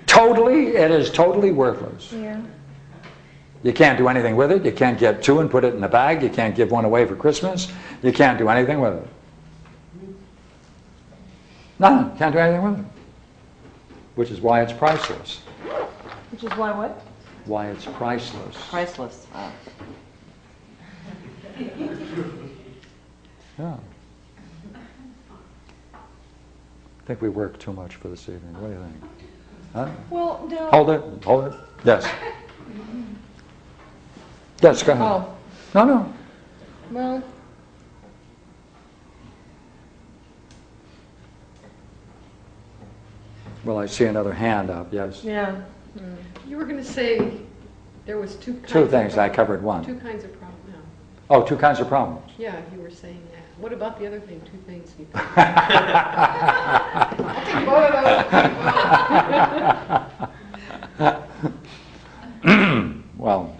Totally, it is totally worthless. Yeah. You can't do anything with it. You can't get two and put it in a bag. You can't give one away for Christmas. You can't do anything with it. Nothing. Can't do anything with it. Which is why it's priceless. Which is why what? Why it's priceless. Priceless. Yeah. I think we work too much for this evening. What do you think? Huh? Well, no. Hold it. Hold it. Yes. Yes, go ahead. Oh. No, no. Well. Well, I see another hand up. Yes. Yeah. You were going to say there was two kinds Two things. of I covered one. two kinds of problems. No. Oh, two kinds of problems. Yeah, you were saying that. What about the other thing? Two things. You Well,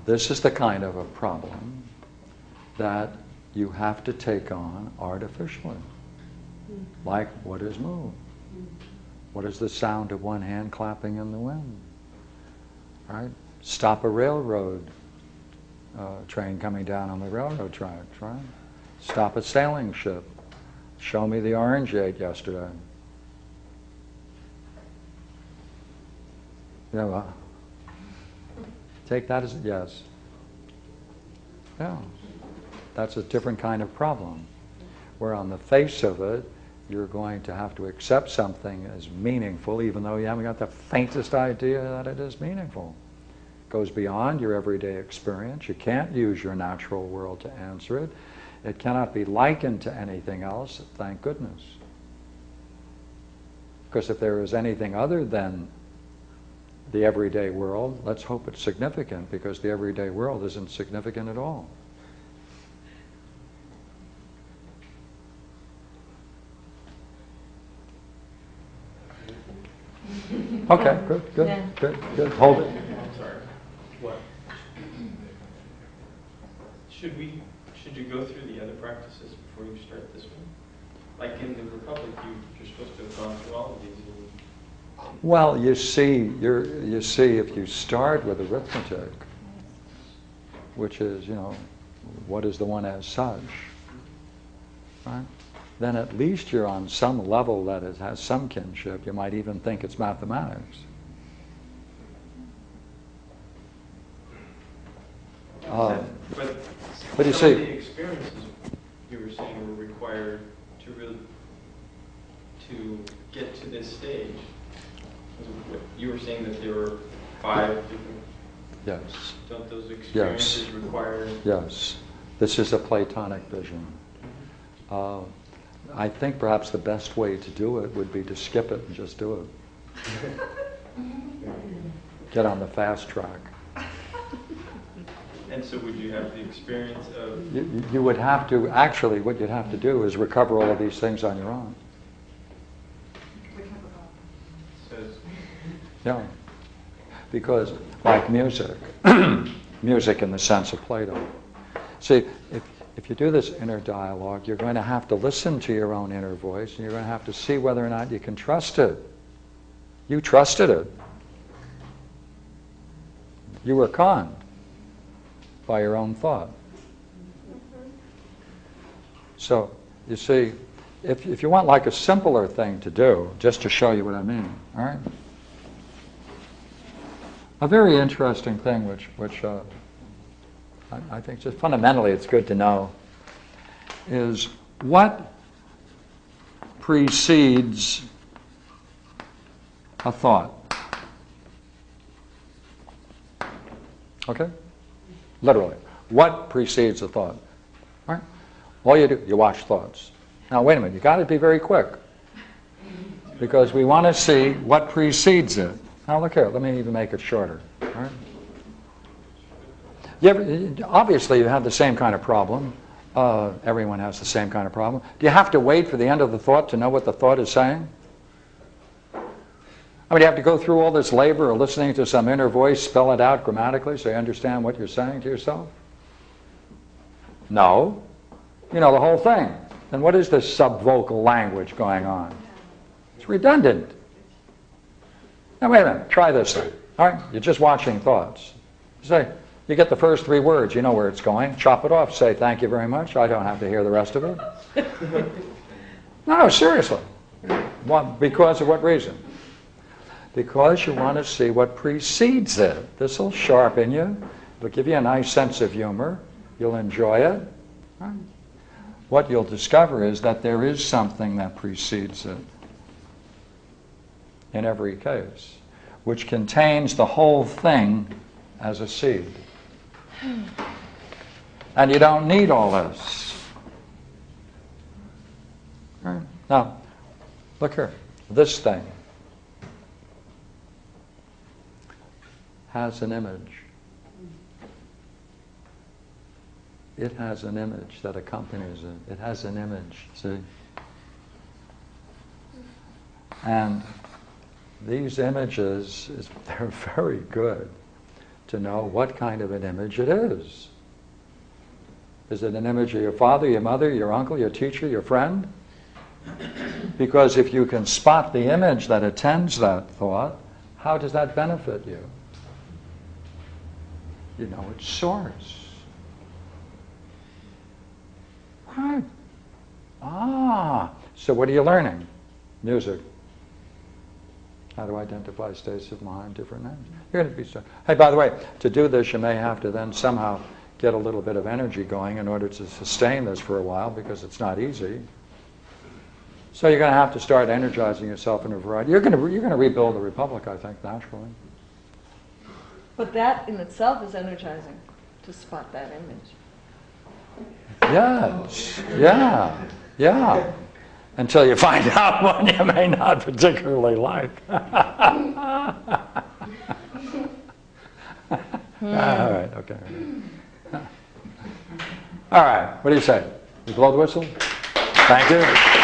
this is the kind of a problem that you have to take on artificially. Like, what is moved? What is the sound of one hand clapping in the wind? Right? Stop a railroad train coming down on the railroad tracks, right? Stop a sailing ship. Show me the orange you ate yesterday. You know, take that as a yes. Yeah. That's a different kind of problem. Where on the face of it, you're going to have to accept something as meaningful, even though you haven't got the faintest idea that it is meaningful. It goes beyond your everyday experience. You can't use your natural world to answer it. It cannot be likened to anything else, thank goodness. Because if there is anything other than the everyday world, let's hope it's significant, because the everyday world isn't significant at all. Okay, good, good, Yeah. good, good. Hold it. I'm sorry. What? Should you go through the other practices before you start this one? Like in the Republic, you're supposed to have gone through all of these. Well, you see, if you start with arithmetic, which is, what is the one as such, right? Then at least you're on some level that it has some kinship. You might even think it's mathematics. But you some see, of the experiences you were saying were required to get to this stage. You were saying that there were 5 different. yes, Don't those experiences require? yes. This is a Platonic vision. I think perhaps the best way to do it would be to skip it and just do it. Get on the fast track. And so would you have the experience of? You would have to, actually what you'd have to do is recover all of these things on your own. Yeah. Because like music, music in the sense of Plato. See, if you do this inner dialogue, you're going to have to listen to your own inner voice, and you're going to have to see whether or not you can trust it. You trusted it. You were conned by your own thought. So, you see, if you want like a simpler thing to do, just to show you what I mean, all right? A very interesting thing which I think just fundamentally it's good to know is what precedes a thought. Okay? Literally. What precedes a thought? Right? All you do, you watch thoughts. Now wait a minute, you got to be very quick. Because we want to see what precedes it. Now look here, let me even make it shorter. All right? Obviously you have the same kind of problem. Everyone has the same kind of problem. Do you have to wait for the end of the thought to know what the thought is saying? I mean, you have to go through all this labor of listening to some inner voice spell it out grammatically so you understand what you're saying to yourself? No. You know the whole thing. then what is this subvocal language going on? It's redundant. Now wait a minute, try this thing. All right, you're just watching thoughts. Say, you get the first 3 words, you know where it's going. Chop it off, say thank you very much. I don't have to hear the rest of it. No, seriously. Because of what reason? Because you want to see what precedes it. This will sharpen you. It'll give you a nice sense of humor. You'll enjoy it. Right? What you'll discover is that there is something that precedes it in every case, which contains the whole thing as a seed. And you don't need all this. Right? Now, look here. This thing has an image. It has an image that accompanies it. It has an image, see? And these images, they're very good to know what kind of an image it is. Is it an image of your father, your mother, your uncle, your teacher, your friend? Because if you can spot the image that attends that thought, how does that benefit you? You know its source. Right. Ah, so what are you learning? Music. How to identify states of mind, different names. You're going to be so. Hey, by the way, to do this, you may have to then somehow get a little bit of energy going in order to sustain this for a while, because it's not easy. So you're going to have to start energizing yourself in a variety. You're going to rebuild the Republic, I think, naturally. But that in itself is energizing, to spot that image. Yes. Yeah. Yeah. Until you find out one you may not particularly like. All right, okay. All right, what do you say? We blow the whistle? Thank you.